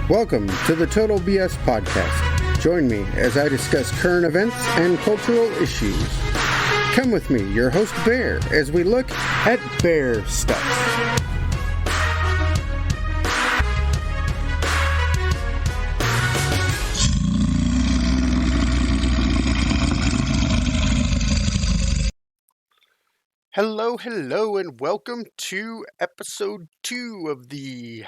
Welcome to the Total BS Podcast. Join me as I discuss current events and cultural issues. Come with me, your host Bear, as we look at bear stuff. Hello, and welcome to episode 2 of the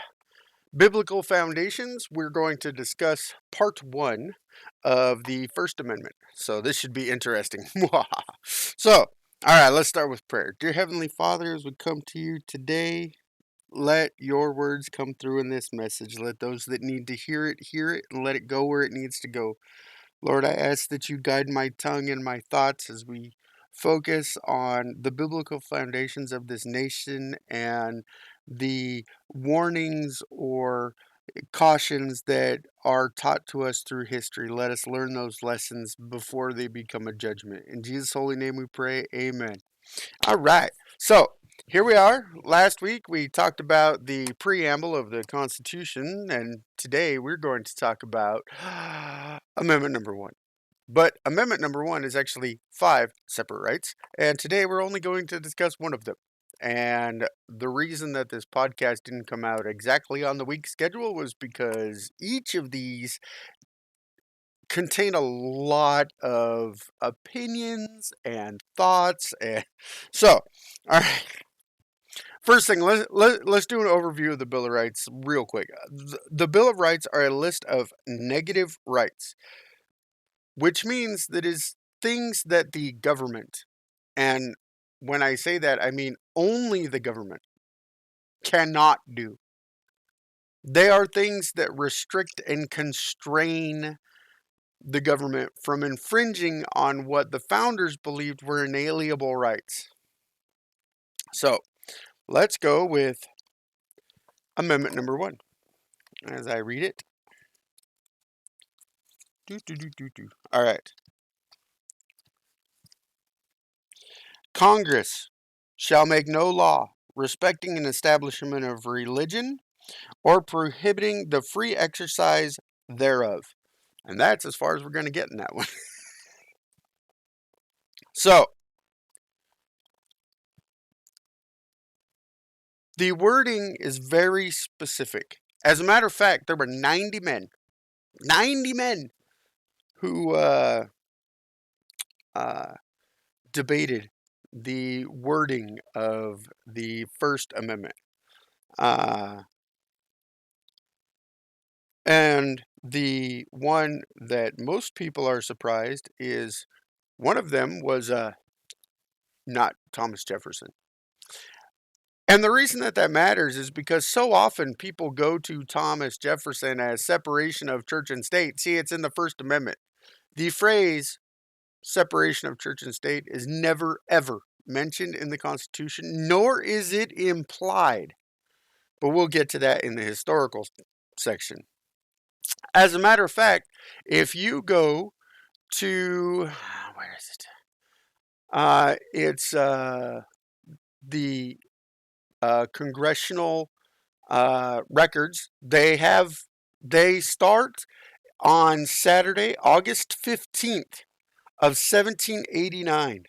Biblical Foundations. We're going to discuss part 1 of the First Amendment. So this should be interesting. So, alright, let's start with prayer. Dear Heavenly Father, as we come to you today, let your words come through in this message. Let those that need to hear it, and let it go where it needs to go. Lord, I ask that you guide my tongue and my thoughts as we focus on the biblical foundations of this nation and the warnings or cautions that are taught to us through history. Let us learn those lessons before they become a judgment. In Jesus' holy name we pray, amen. All right, so here we are. Last week we talked about the preamble of the Constitution, and today we're going to talk about Amendment number 1. But Amendment number 1 is actually 5 separate rights, and today we're only going to discuss one of them. And the reason that this podcast didn't come out exactly on the week schedule was because each of these contain a lot of opinions and thoughts. And so, all right. First thing, let's do an overview of the Bill of Rights real quick. The Bill of Rights are a list of negative rights, which means that is things that the government, and when I say that, I mean only the government, cannot do. They are things that restrict and constrain the government from infringing on what the founders believed were inalienable rights. So, let's go with Amendment number 1, as I read it. All right. Congress shall make no law respecting an establishment of religion or prohibiting the free exercise thereof. And that's as far as we're going to get in that one. So, the wording is very specific. As a matter of fact, there were 90 men who debated the wording of the First Amendment. And the one that most people are surprised is one of them was not Thomas Jefferson. And the reason that matters is because so often people go to Thomas Jefferson as separation of church and state. See, it's in the First Amendment. The phrase separation of church and state is never, ever mentioned in the Constitution, nor is it implied. But we'll get to that in the historical section. As a matter of fact, if you go to, where is it? It's the congressional records. They start on Saturday, August 15th of 1789.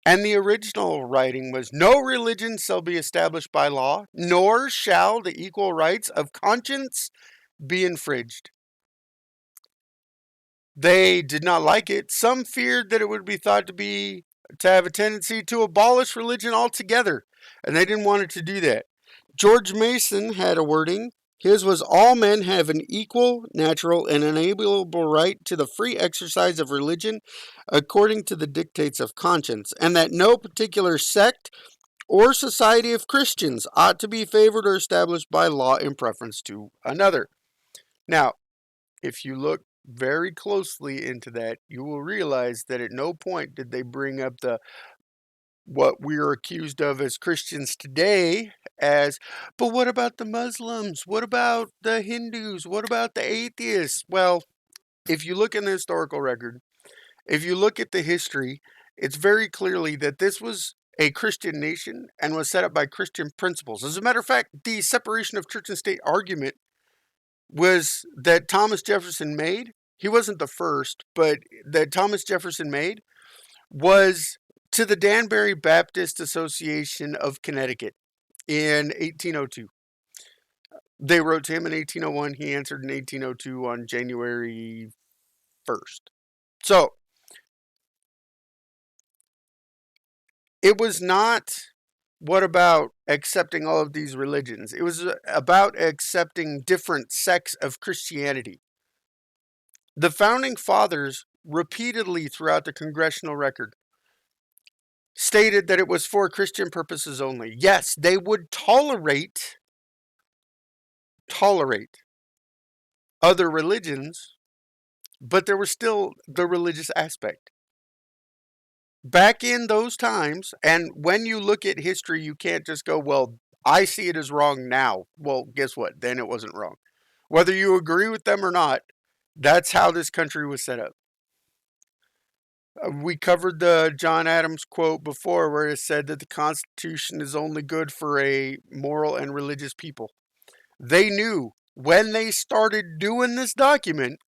And the original writing was, no religion shall be established by law, nor shall the equal rights of conscience be infringed. They did not like it. Some feared that it would be thought to have a tendency to abolish religion altogether, and they didn't want it to do that. George Mason had a wording. His was, all men have an equal, natural, and inalienable right to the free exercise of religion according to the dictates of conscience, and that no particular sect or society of Christians ought to be favored or established by law in preference to another. Now, if you look very closely into that, you will realize that at no point did they bring up what we're accused of as Christians today as, but what about the Muslims? What about the Hindus? What about the atheists? Well, if you look in the historical record, if you look at the history, it's very clearly that this was a Christian nation and was set up by Christian principles. As a matter of fact, the separation of church and state argument was that Thomas Jefferson made. He wasn't the first, but that Thomas Jefferson made was to the Danbury Baptist Association of Connecticut in 1802. They wrote to him in 1801. He answered in 1802 on January 1st. So it was not what about accepting all of these religions? It was about accepting different sects of Christianity. The founding fathers repeatedly throughout the congressional record stated that it was for Christian purposes only. Yes, they would tolerate other religions, but there was still the religious aspect. Back in those times, and when you look at history, you can't just go, well, I see it as wrong now. Well, guess what? Then it wasn't wrong. Whether you agree with them or not, that's how this country was set up. We covered the John Adams quote before where it said that the Constitution is only good for a moral and religious people. They knew when they started doing this document,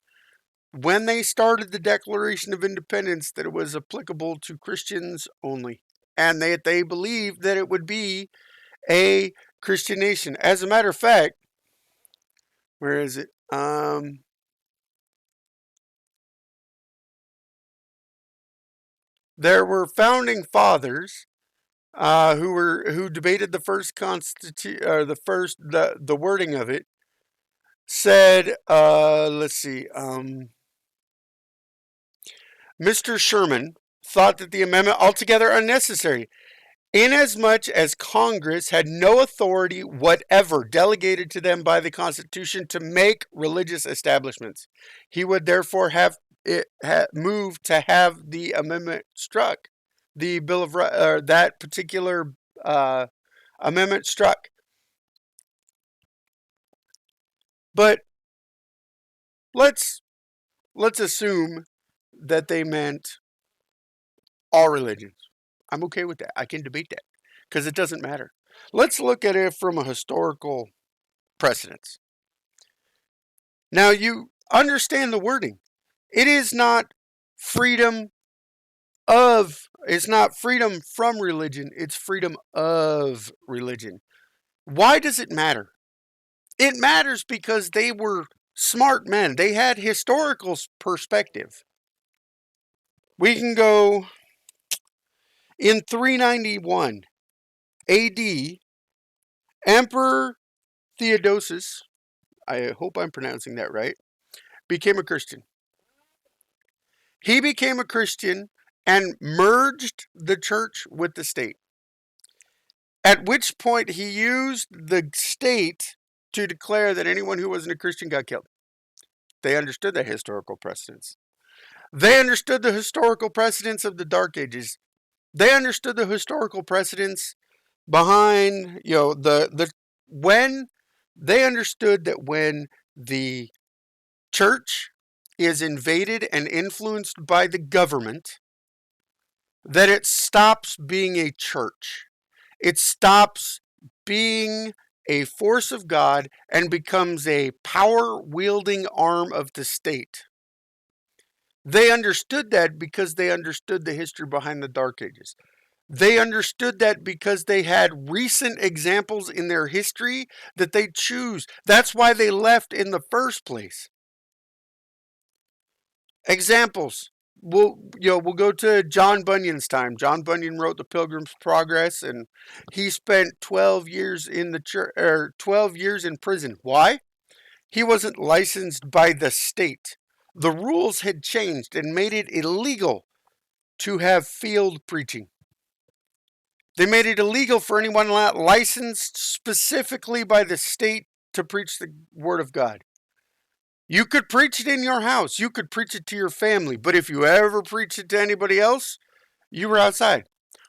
when they started the Declaration of Independence, that it was applicable to Christians only. And they believed that it would be a Christian nation. As a matter of fact, where is it? There were founding fathers who debated the first the wording of it. Said, let's see, Mr. Sherman thought that the amendment altogether unnecessary, inasmuch as Congress had no authority whatever delegated to them by the Constitution to make religious establishments. He would therefore have moved to have the amendment struck, the Bill of that particular amendment struck. But let's assume that they meant all religions. I'm okay with that. I can debate that because it doesn't matter. Let's look at it from a historical precedence. Now, you understand the wording. It is not freedom it's not freedom from religion, it's freedom of religion. Why does it matter? It matters because they were smart men. They had historical perspective. We can go in 391 AD, Emperor Theodosius, I hope I'm pronouncing that right, became a Christian. He became a Christian and merged the church with the state. At which point he used the state to declare that anyone who wasn't a Christian got killed. They understood that historical precedence. They understood the historical precedence of the Dark Ages. They understood the historical precedence behind, when they understood that when the church is invaded and influenced by the government, that it stops being a church. It stops being a force of God and becomes a power-wielding arm of the state. They understood that because they understood the history behind the Dark Ages. They understood that because they had recent examples in their history that they choose. That's why they left in the first place. Examples. We'll go to John Bunyan's time. John Bunyan wrote The Pilgrim's Progress, and he spent 12 years in the 12 years in prison. Why? He wasn't licensed by the state. The rules had changed and made it illegal to have field preaching. They made it illegal for anyone not licensed specifically by the state to preach the word of God. You could preach it in your house. You could preach it to your family. But if you ever preach it to anybody else, you were outside.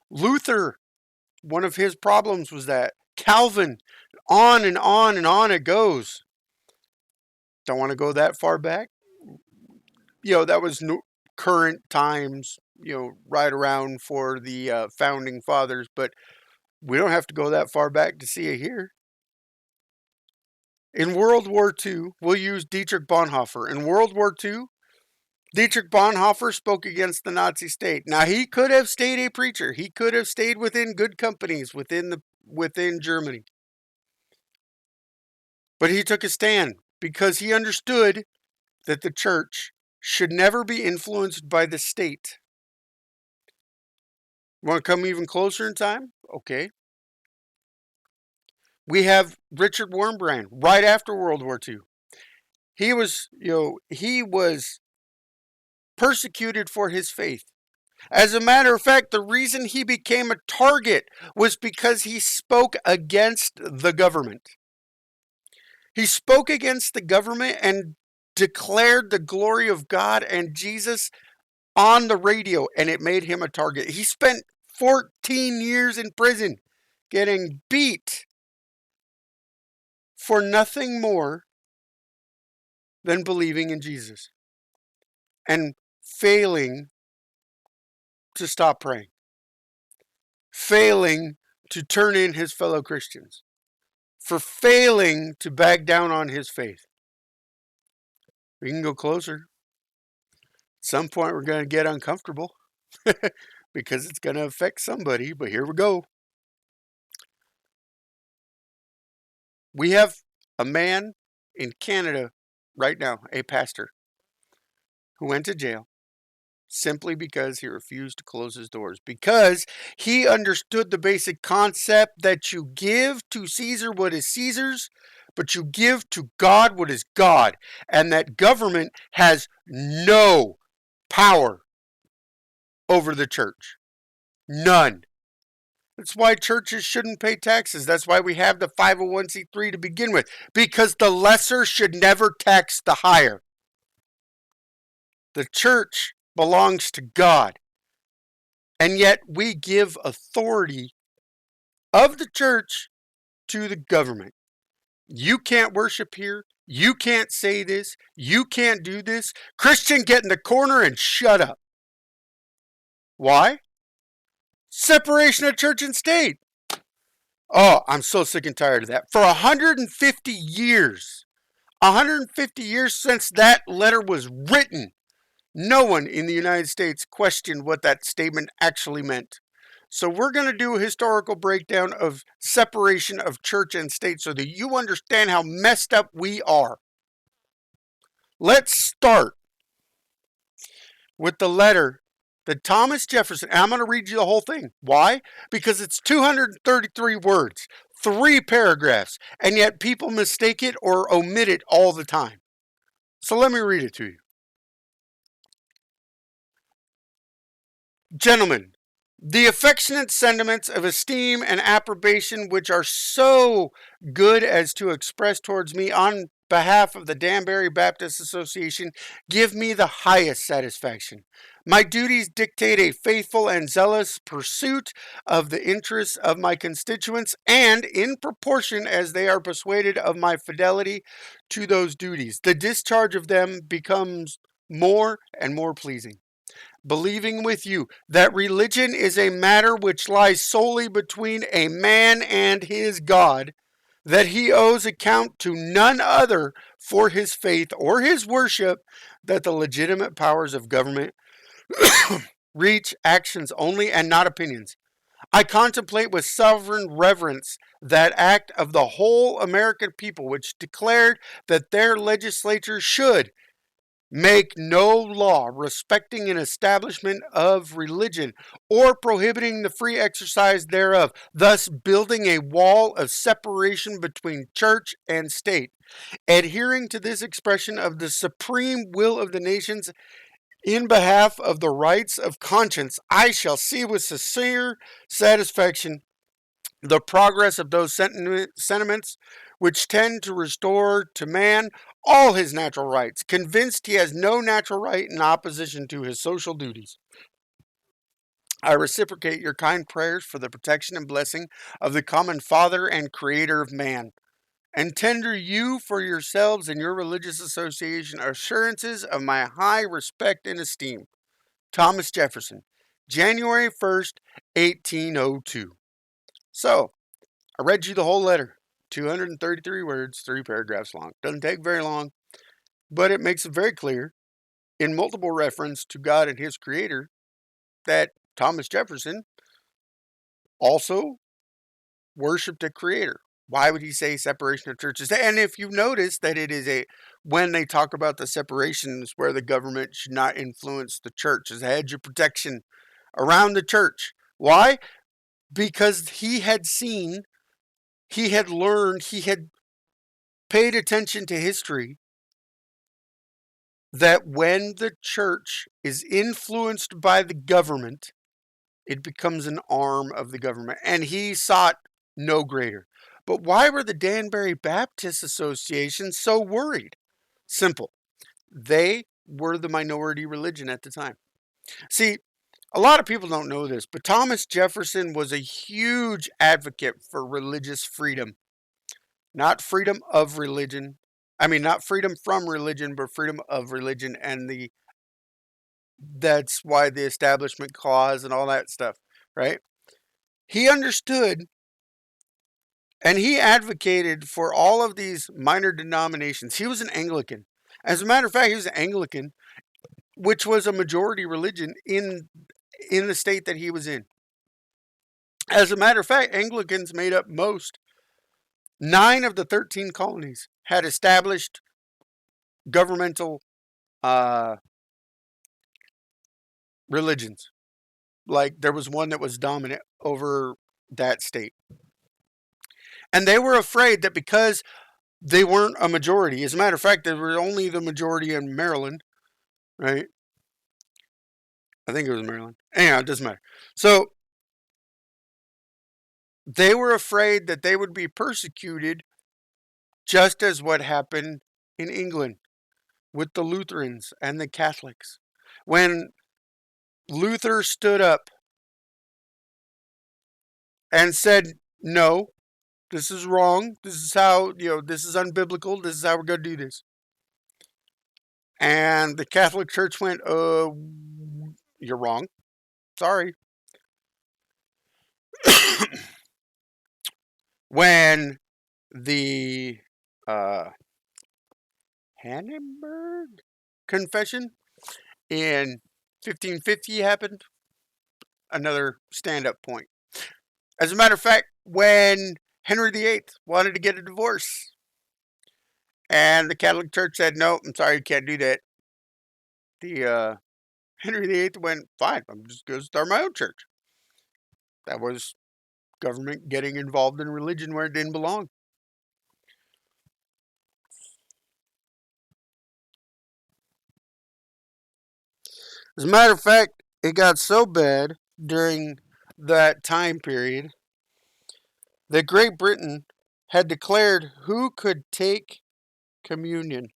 Luther, one of his problems was that. Calvin, on and on and on it goes. Don't want to go that far back. That was current times, right around for the founding fathers. But we don't have to go that far back to see it here. In World War II, we'll use Dietrich Bonhoeffer. In World War II, Dietrich Bonhoeffer spoke against the Nazi state. Now, he could have stayed a preacher. He could have stayed within good companies within Germany. But he took a stand because he understood that the church should never be influenced by the state. Want to come even closer in time? Okay. We have Richard Wurmbrand right after World War II. He was persecuted for his faith. As a matter of fact, the reason he became a target was because he spoke against the government. He spoke against the government and declared the glory of God and Jesus on the radio, and it made him a target. He spent 14 years in prison getting beat for nothing more than believing in Jesus and failing to stop praying, failing to turn in his fellow Christians, for failing to back down on his faith. We can go closer. At some point, we're going to get uncomfortable because it's going to affect somebody, but here we go. We have a man in Canada right now, a pastor, who went to jail simply because he refused to close his doors, because he understood the basic concept that you give to Caesar what is Caesar's, but you give to God what is God, and that government has no power over the church. None. That's why churches shouldn't pay taxes. That's why we have the 501c3 to begin with, because the lesser should never tax the higher. The church belongs to God, and yet we give authority of the church to the government. You can't worship here. You can't say this. You can't do this. Christian, get in the corner and shut up. Why? Separation of church and state. Oh, I'm so sick and tired of that. For 150 years, 150 years since that letter was written, no one in the United States questioned what that statement actually meant. So we're going to do a historical breakdown of separation of church and state so that you understand how messed up we are. Let's start with the letter that Thomas Jefferson, and I'm going to read you the whole thing. Why? Because it's 233 words, 3 paragraphs, and yet people mistake it or omit it all the time. So let me read it to you. Gentlemen, the affectionate sentiments of esteem and approbation which are so good as to express towards me on behalf of the Danbury Baptist Association give me the highest satisfaction. My duties dictate a faithful and zealous pursuit of the interests of my constituents, and in proportion as they are persuaded of my fidelity to those duties, the discharge of them becomes more and more pleasing. Believing with you that religion is a matter which lies solely between a man and his God, that he owes account to none other for his faith or his worship, that the legitimate powers of government reach actions only and not opinions. I contemplate with sovereign reverence that act of the whole American people which declared that their legislature should make no law respecting an establishment of religion or prohibiting the free exercise thereof, thus building a wall of separation between church and state. Adhering to this expression of the supreme will of the nations in behalf of the rights of conscience, I shall see with sincere satisfaction the progress of those sentiments which tend to restore to man all his natural rights, convinced he has no natural right in opposition to his social duties. I reciprocate your kind prayers for the protection and blessing of the common Father and Creator of man, and tender you for yourselves and your religious association assurances of my high respect and esteem. Thomas Jefferson, January 1st, 1802. So, I read you the whole letter. 233 words, 3 paragraphs long. Doesn't take very long, but it makes it very clear in multiple reference to God and his creator that Thomas Jefferson also worshiped a creator. Why would he say separation of churches? And if you notice that it is when they talk about the separations where the government should not influence the church as a hedge of protection around the church. Why? Because he had seen, he had learned, he had paid attention to history that when the church is influenced by the government, it becomes an arm of the government. And he sought no greater. But why were the Danbury Baptist Association so worried? Simple. They were the minority religion at the time. See, a lot of people don't know this, but Thomas Jefferson was a huge advocate for religious freedom. Not freedom of religion. I mean, not freedom from religion, but freedom of religion. And that's why the Establishment Clause and all that stuff, right? He understood and he advocated for all of these minor denominations. He was an Anglican. As a matter of fact, he was an Anglican, which was a majority religion in the state that he was in. As a matter of fact, Anglicans made up 9 of the 13 colonies had established governmental religions. Like there was one that was dominant over that state. And they were afraid that because they weren't a majority, as a matter of fact, they were only the majority in Maryland, right? I think it was Maryland. Anyhow, it doesn't matter. So they were afraid that they would be persecuted just as what happened in England with the Lutherans and the Catholics. When Luther stood up and said, no, this is wrong. This is how, this is unbiblical. This is how we're going to do this. And the Catholic Church went, you're wrong. Sorry. When the Hannenberg Confession in 1550 happened, another stand-up point. As a matter of fact, when Henry VIII wanted to get a divorce, and the Catholic Church said, no, I'm sorry, you can't do that. The Henry VIII went, fine, I'm just going to start my own church. That was government getting involved in religion where it didn't belong. As a matter of fact, it got so bad during that time period that Great Britain had declared who could take communion,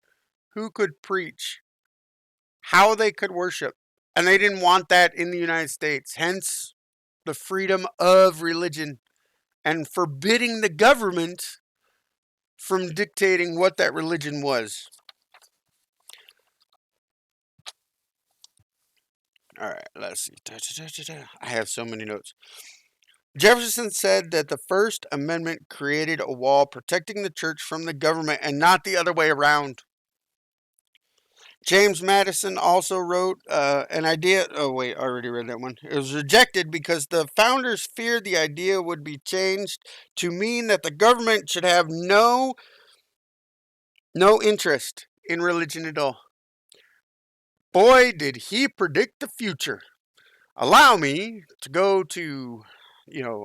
who could preach, how they could worship. And they didn't want that in the United States. Hence, the freedom of religion and forbidding the government from dictating what that religion was. All right, let's see. I have so many notes. Jefferson said that the First Amendment created a wall protecting the church from the government and not the other way around. James Madison also wrote an idea. Oh, wait, I already read that one. It was rejected because the founders feared the idea would be changed to mean that the government should have no interest in religion at all. Boy, did he predict the future. Allow me to go to,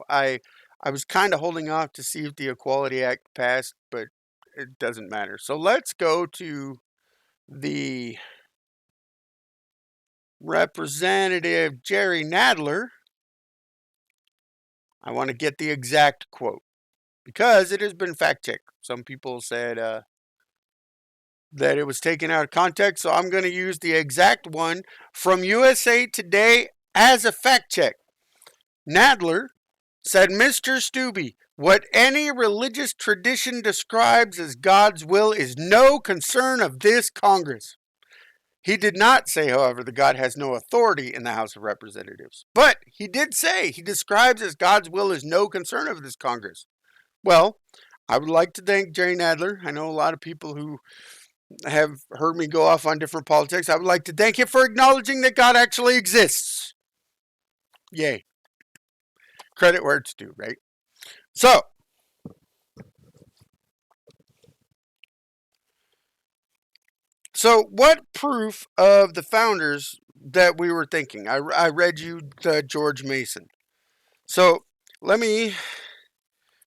I was kind of holding off to see if the Equality Act passed, but it doesn't matter. So let's go to the Representative Jerry Nadler. I want to get the exact quote because it has been fact-checked. Some people said that it was taken out of context, so I'm going to use the exact one from USA Today as a fact check. Nadler said, Mr. Stubbe, what any religious tradition describes as God's will is no concern of this Congress. He did not say, however, that God has no authority in the House of Representatives. But he did say he describes as God's will is no concern of this Congress. Well, I would like to thank Jerry Nadler. I know a lot of people who have heard me go off on different politics. I would like to thank him for acknowledging that God actually exists. Yay. Credit where it's due, right? So, what proof of the founders that we were thinking? I read you the George Mason. So, let me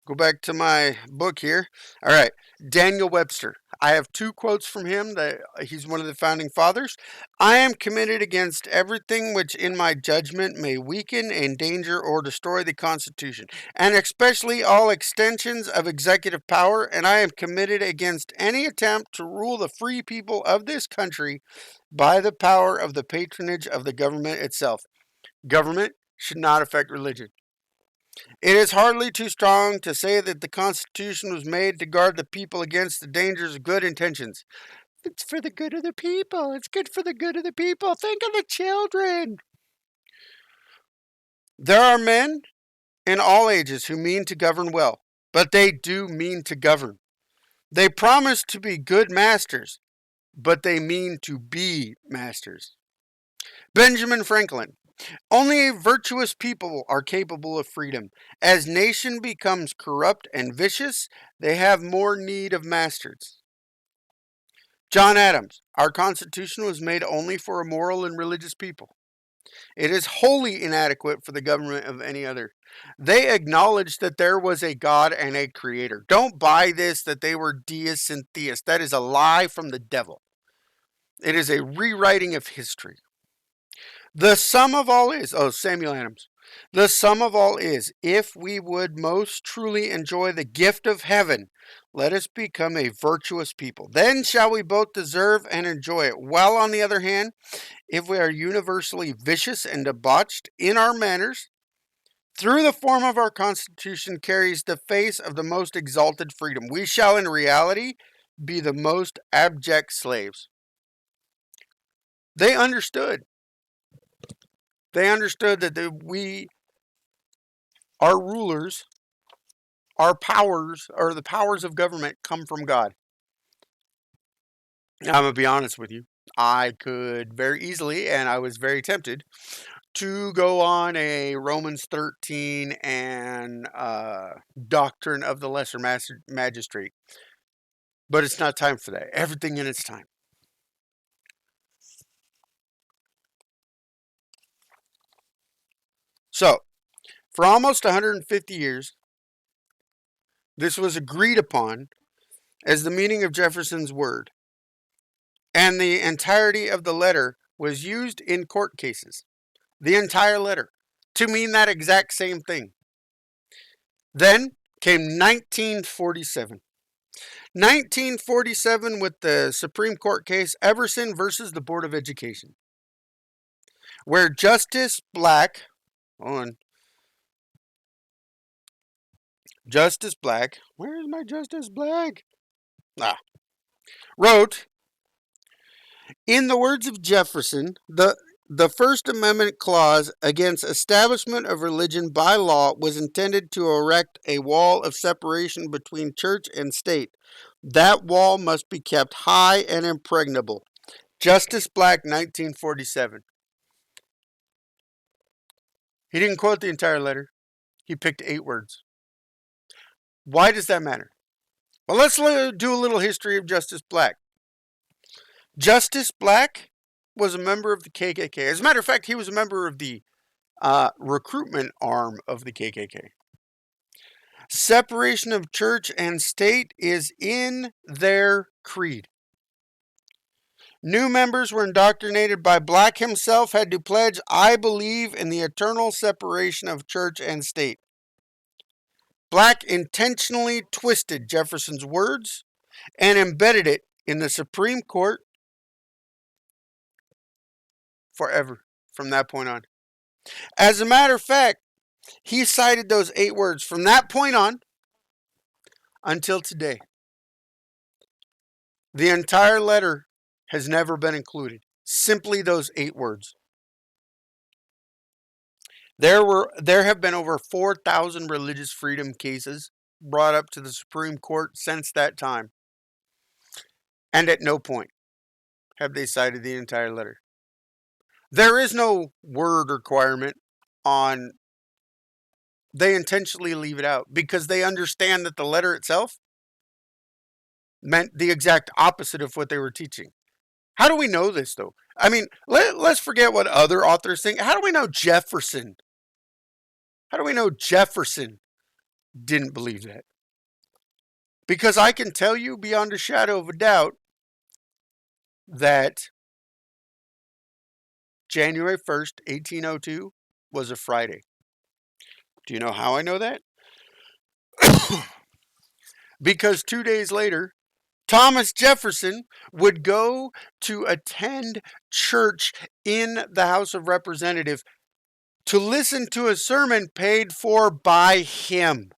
go back to my book here. All right. Daniel Webster. I have two quotes from him that he's one of the founding fathers. I am committed against everything which in my judgment may weaken, endanger, or destroy the Constitution, and especially all extensions of executive power, and I am committed against any attempt to rule the free people of this country by the power of the patronage of the government itself. Government should not affect religion. It is hardly too strong to say that the Constitution was made to guard the people against the dangers of good intentions. It's for the good of the people. It's good for the good of the people. Think of the children. There are men in all ages who mean to govern well, but they do mean to govern. They promise to be good masters, but they mean to be masters. Benjamin Franklin. Only virtuous people are capable of freedom. As nation becomes corrupt and vicious, they have more need of masters. John Adams. Our Constitution was made only for a moral and religious people. It is wholly inadequate for the government of any other. They acknowledged that there was a God and a creator. Don't buy this that they were deists and theists. That is a lie from the devil. It is a rewriting of history. The sum of all is, Samuel Adams. The sum of all is, if we would most truly enjoy the gift of heaven, let us become a virtuous people. Then shall we both deserve and enjoy it. While on the other hand, if we are universally vicious and debauched in our manners, through the form of our Constitution carries the face of the most exalted freedom. We shall in reality be the most abject slaves. They understood. They understood that our rulers, our powers, or the powers of government come from God. I'm going to be honest with you. I could very easily, and I was very tempted, to go on a Romans 13 and doctrine of the lesser magistrate. But it's not time for that. Everything in its time. So, for almost 150 years, this was agreed upon as the meaning of Jefferson's word, and the entirety of the letter was used in court cases. The entire letter to mean that exact same thing. Then came 1947. 1947 with the Supreme Court case Jefferson versus the Board of Education, where Justice Black, Justice Black, where is my Justice Black? Wrote, in the words of Jefferson, the First Amendment clause against establishment of religion by law was intended to erect a wall of separation between church and state. That wall must be kept high and impregnable. Justice Black, 1947. He didn't quote the entire letter. He picked 8 words. Why does that matter? Well, let's do a little history of Justice Black. Justice Black was a member of the KKK. As a matter of fact, he was a member of the recruitment arm of the KKK. Separation of church and state is in their creed. New members were indoctrinated by Black himself, had to pledge, I believe in the eternal separation of church and state. Black intentionally twisted Jefferson's words and embedded it in the Supreme Court forever from that point on. As a matter of fact, he cited those 8 words from that point on until today. The entire letter has never been included. Simply those 8 words. There have been over 4,000 religious freedom cases brought up to the Supreme Court since that time. And at no point have they cited the entire letter. There is no word requirement on, they intentionally leave it out because they understand that the letter itself meant the exact opposite of what they were teaching. How do we know this, though? I mean, let's forget what other authors think. How do we know Jefferson? How do we know Jefferson didn't believe that? Because I can tell you beyond a shadow of a doubt that January 1st, 1802 was a Friday. Do you know how I know that? Because 2 days later, Thomas Jefferson would go to attend church in the House of Representatives to listen to a sermon paid for by him.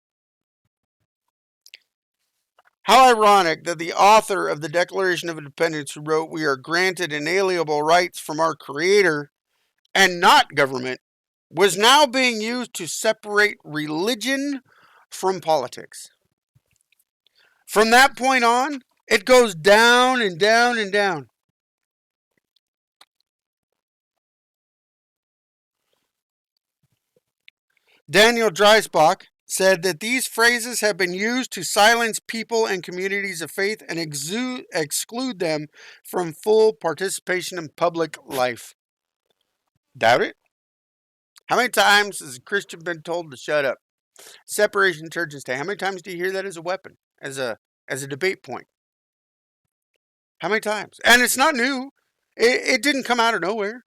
How ironic that the author of the Declaration of Independence, who wrote, "We are granted inalienable rights from our Creator and not government," was now being used to separate religion from politics. From that point on, it goes down and down and down. Daniel Dreisbach said that these phrases have been used to silence people and communities of faith and exclude them from full participation in public life. Doubt it? How many times has a Christian been told to shut up? Separation of church and state. How many times do you hear that as a weapon, as a debate point? How many times? And it's not new. It didn't come out of nowhere.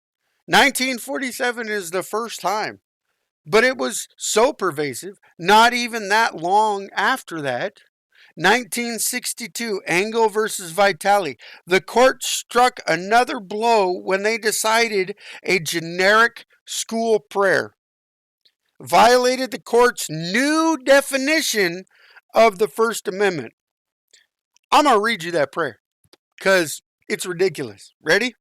1947 is the first time. But it was so pervasive, not even that long after that. 1962, Engel versus Vitale. The court struck another blow when they decided a generic school prayer violated the court's new definition of the First Amendment. I'm going to read you that prayer because it's ridiculous. Ready?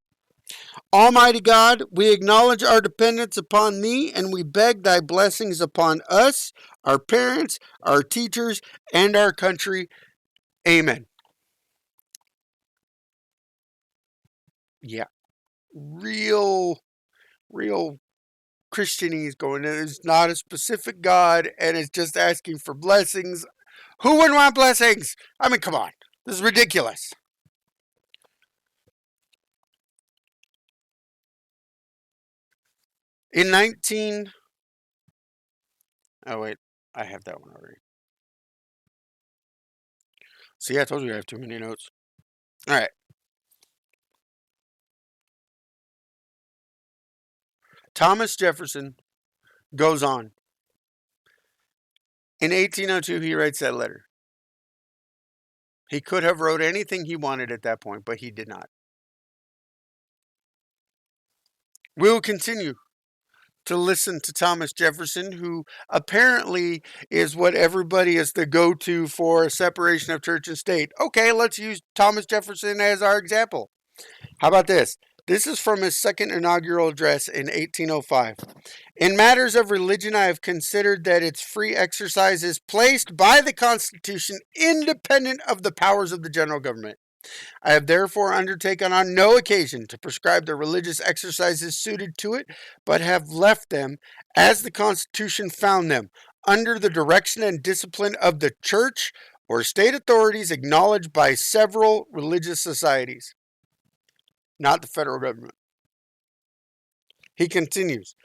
Almighty God, we acknowledge our dependence upon Thee, and we beg Thy blessings upon us, our parents, our teachers, and our country. Amen. Yeah. Real Christianese going. It's not a specific God, and it's just asking for blessings. Who wouldn't want blessings? I mean, come on. This is ridiculous. In 19... Oh, wait. I have that one already. See, I told you I have too many notes. All right. Thomas Jefferson goes on. In 1802, he writes that letter. He could have wrote anything he wanted at that point, but he did not. We will continue to listen to Thomas Jefferson, who apparently is what everybody is the go-to for a separation of church and state. Okay, let's use Thomas Jefferson as our example. How about this? This is from his second inaugural address in 1805. In matters of religion, I have considered that its free exercise is placed by the Constitution independent of the powers of the general government. I have therefore undertaken on no occasion to prescribe the religious exercises suited to it, but have left them, as the Constitution found them, under the direction and discipline of the church or state authorities acknowledged by several religious societies, not the federal government. He continues,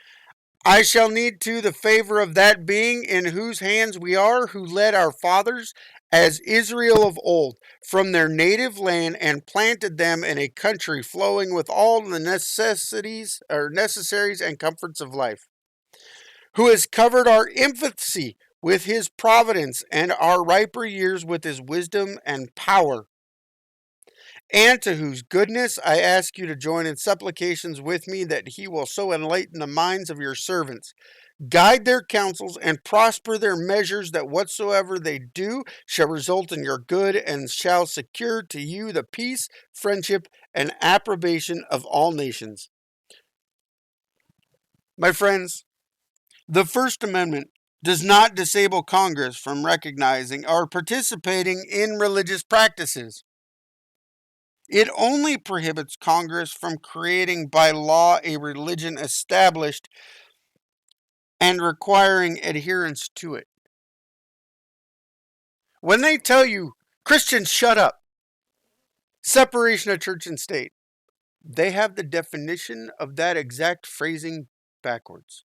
I shall need to the favor of that being in whose hands we are, who led our fathers, as Israel of old, from their native land and planted them in a country flowing with all the necessities or necessaries and comforts of life, who has covered our infancy with his providence and our riper years with his wisdom and power, and to whose goodness I ask you to join in supplications with me that he will so enlighten the minds of your servants, guide their counsels, and prosper their measures, that whatsoever they do shall result in your good and shall secure to you the peace, friendship, and approbation of all nations. My friends, the First Amendment does not disable Congress from recognizing or participating in religious practices. It only prohibits Congress from creating by law a religion established and requiring adherence to it. When they tell you, Christians, shut up, separation of church and state, they have the definition of that exact phrasing backwards.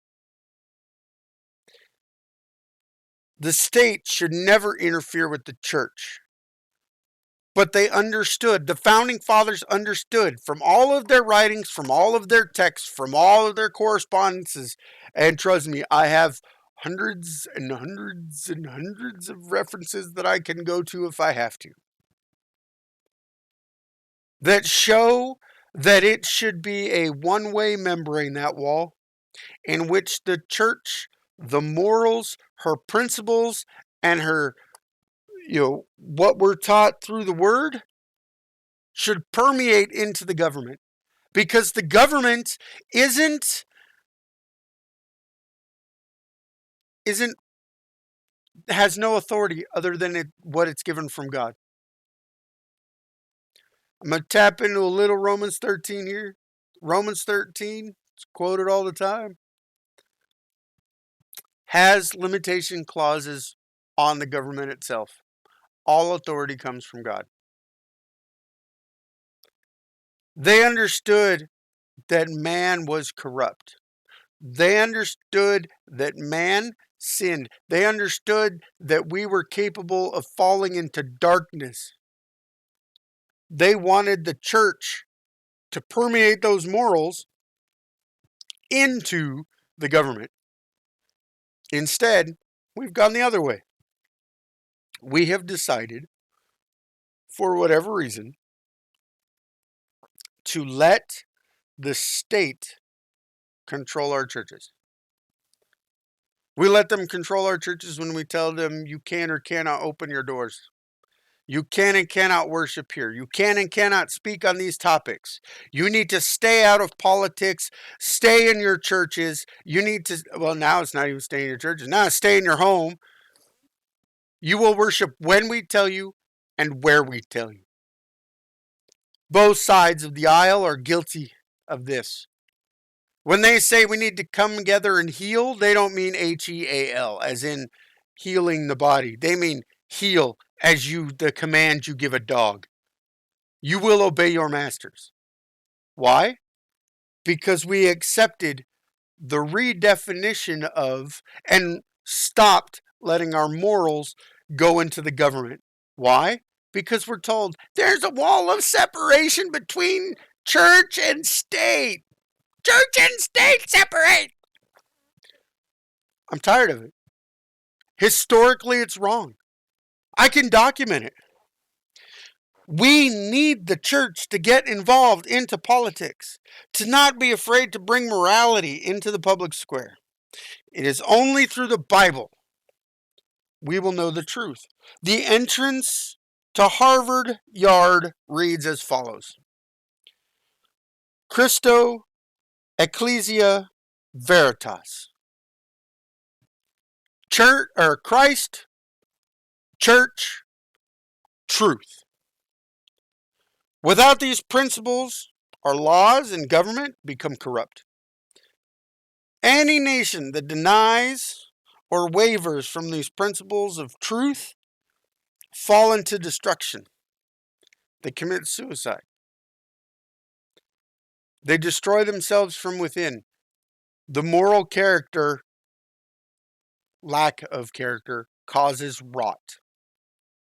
The state should never interfere with the church. But they understood, the founding fathers understood from all of their writings, from all of their texts, from all of their correspondences, and trust me, I have hundreds and hundreds and hundreds of references that I can go to if I have to, that show that it should be a one-way membrane, that wall, in which the church, the morals, her principles, and her, what we're taught through the word should permeate into the government, because the government isn't has no authority other than what it's given from God. I'm going to tap into a little Romans 13 here. Romans 13, it's quoted all the time, has limitation clauses on the government itself. All authority comes from God. They understood that man was corrupt. They understood that man sinned. They understood that we were capable of falling into darkness. They wanted the church to permeate those morals into the government. Instead, we've gone the other way. We have decided, for whatever reason, to let the state control our churches. We let them control our churches when we tell them you can or cannot open your doors. You can and cannot worship here. You can and cannot speak on these topics. You need to stay out of politics. Stay in your churches. You need to, well, now it's not even stay in your churches. Now it's stay in your home. You will worship when we tell you and where we tell you. Both sides of the aisle are guilty of this. When they say we need to come together and heal, they don't mean HEAL, as in healing the body. They mean heal as the command you give a dog. You will obey your masters. Why? Because we accepted the redefinition of and stopped letting our morals go into the government. Why? Because we're told there's a wall of separation between church and state. Church and state separate. I'm tired of it. Historically, it's wrong. I can document it. We need the church to get involved into politics, to not be afraid to bring morality into the public square. It is only through the Bible we will know the truth. The entrance to Harvard Yard reads as follows: Christo Ecclesia Veritas. Church, or Christ, church, truth. Without these principles, our laws and government become corrupt. Any nation that denies or wavers from these principles of truth fall into destruction. They commit suicide. They destroy themselves from within. The moral character, lack of character, causes rot.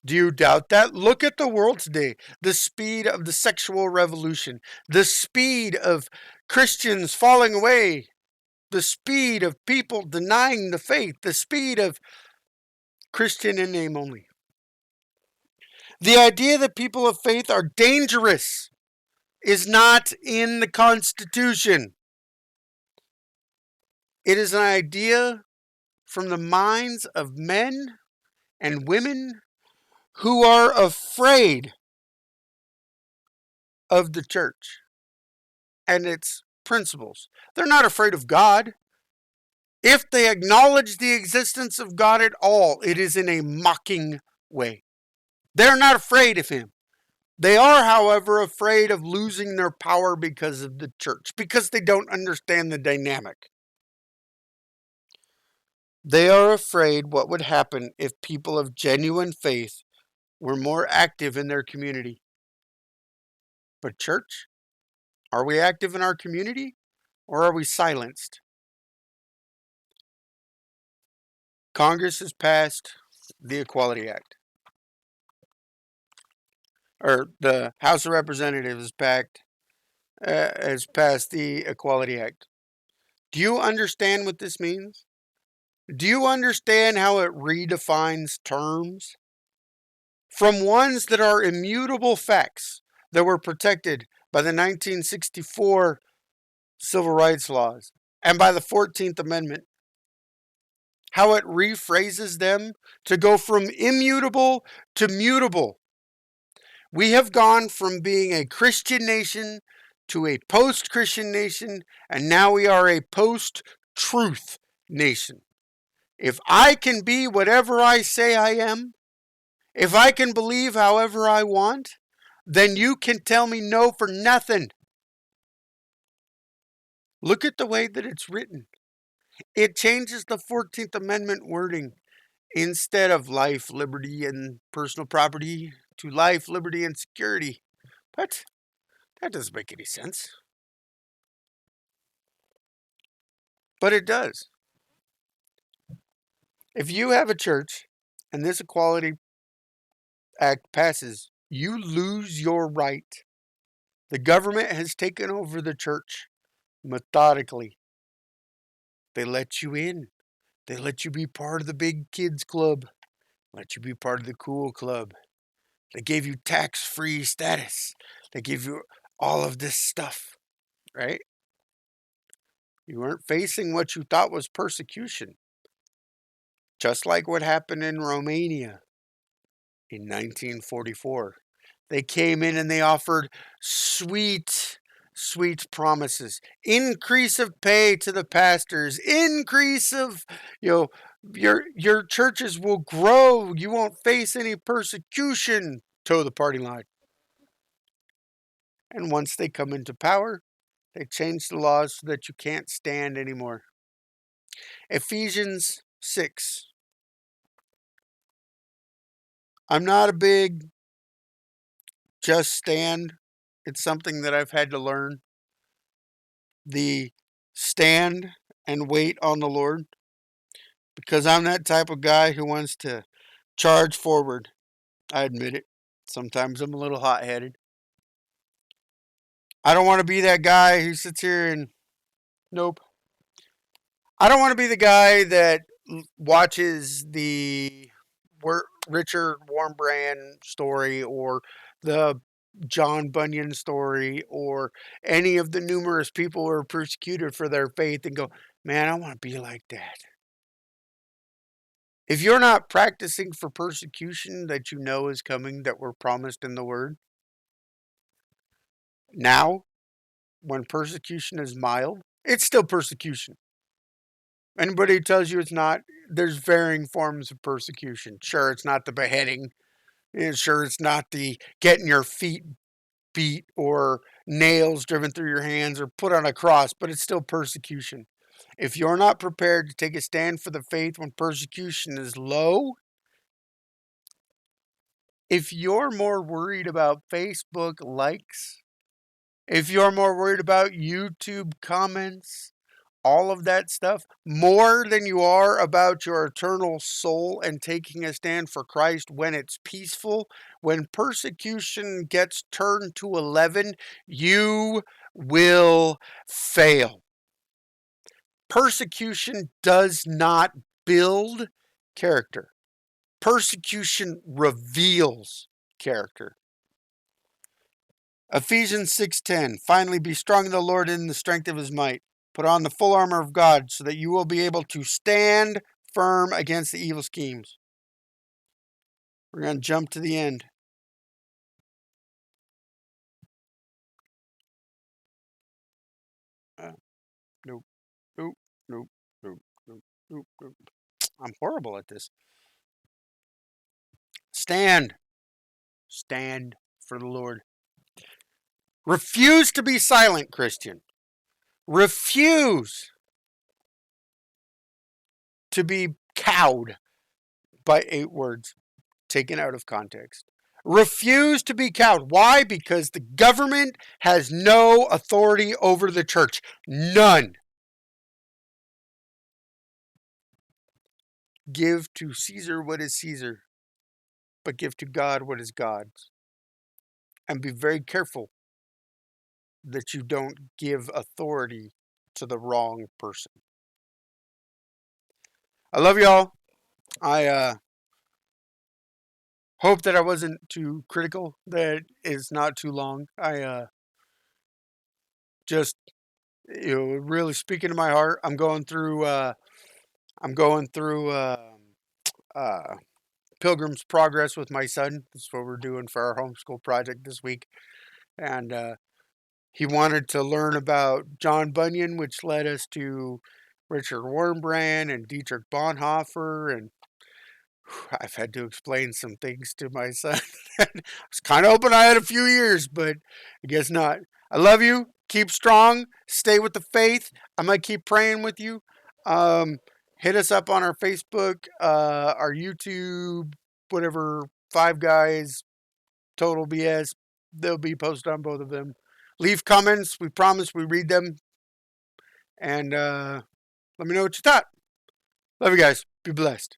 Do you doubt that? Look at the world today. The speed of the sexual revolution, the speed of Christians falling away, the speed of people denying the faith, the speed of Christian in name only. The idea that people of faith are dangerous is not in the Constitution. It is an idea from the minds of men and women who are afraid of the church and its principles. They're not afraid of God. If they acknowledge the existence of God at all, it is in a mocking way. They're not afraid of him. They are, however, afraid of losing their power because of the church, because they don't understand the dynamic. They are afraid what would happen if people of genuine faith were more active in their community. But church, are we active in our community or are we silenced? Congress has passed the Equality Act, or the House of Representatives has passed the Equality Act. Do you understand what this means? Do you understand how it redefines terms? From ones that are immutable facts that were protected by the 1964 Civil Rights Laws and by the 14th Amendment, how it rephrases them to go from immutable to mutable. We have gone from being a Christian nation to a post-Christian nation, and now we are a post-truth nation. If I can be whatever I say I am, if I can believe however I want, then you can tell me no for nothing. Look at the way that it's written. It changes the 14th Amendment wording. Instead of life, liberty, and personal property to life, liberty, and security. But that doesn't make any sense. But it does. If you have a church and this Equality Act passes, you lose your right. The government has taken over the church methodically. They let you in. They let you be part of the big kids club. Let you be part of the cool club. They gave you tax-free status. They give you all of this stuff, right? You weren't facing what you thought was persecution. Just like what happened in Romania in 1944. They came in and they offered sweet, sweet promises. Increase of pay to the pastors, increase of, your churches will grow. You won't face any persecution. Toe the party line. And once they come into power, they change the laws so that you can't stand anymore. Ephesians 6. I'm not a big just stand. It's something that I've had to learn. The stand and wait on the Lord. Because I'm that type of guy who wants to charge forward. I admit it. Sometimes I'm a little hot headed. I don't want to be that guy who sits here and, nope. I don't want to be the guy that watches the Richard Warmbrand story or the John Bunyan story or any of the numerous people who are persecuted for their faith and go, man, I want to be like that. If you're not practicing for persecution that you know is coming, that were promised in the word, now, when persecution is mild, it's still persecution. Anybody who tells you it's not, there's varying forms of persecution. Sure, it's not the beheading. Sure, it's not the getting your feet beat or nails driven through your hands or put on a cross, but it's still persecution. If you're not prepared to take a stand for the faith when persecution is low, if you're more worried about Facebook likes, if you're more worried about YouTube comments, all of that stuff, more than you are about your eternal soul and taking a stand for Christ when it's peaceful, when persecution gets turned to 11, you will fail. Persecution does not build character. Persecution reveals character. Ephesians 6:10. Finally, be strong in the Lord and in the strength of his might. Put on the full armor of God so that you will be able to stand firm against the evil schemes. We're going to jump to the end. Nope, nope, nope, nope, nope. I'm horrible at this. Stand. Stand for the Lord. Refuse to be silent, Christian. Refuse to be cowed by 8 words taken out of context. Refuse to be cowed. Why? Because the government has no authority over the church. None. Give to Caesar what is Caesar, but give to God what is God's. And be very careful that you don't give authority to the wrong person. I love y'all. I hope that I wasn't too critical, that it's not too long. I just, really speaking to my heart. I'm going through uh, Pilgrim's Progress with my son. That's what we're doing for our homeschool project this week. And he wanted to learn about John Bunyan, which led us to Richard Wurmbrand and Dietrich Bonhoeffer. And I've had to explain some things to my son. I was kind of hoping I had a few years, but I guess not. I love you. Keep strong. Stay with the faith. I might keep praying with you. Um, Hit us up on our Facebook, our YouTube, whatever. Five Guys, Total BS. They'll be posted on both of them. Leave comments. We promise we read them. And let me know what you thought. Love you guys. Be blessed.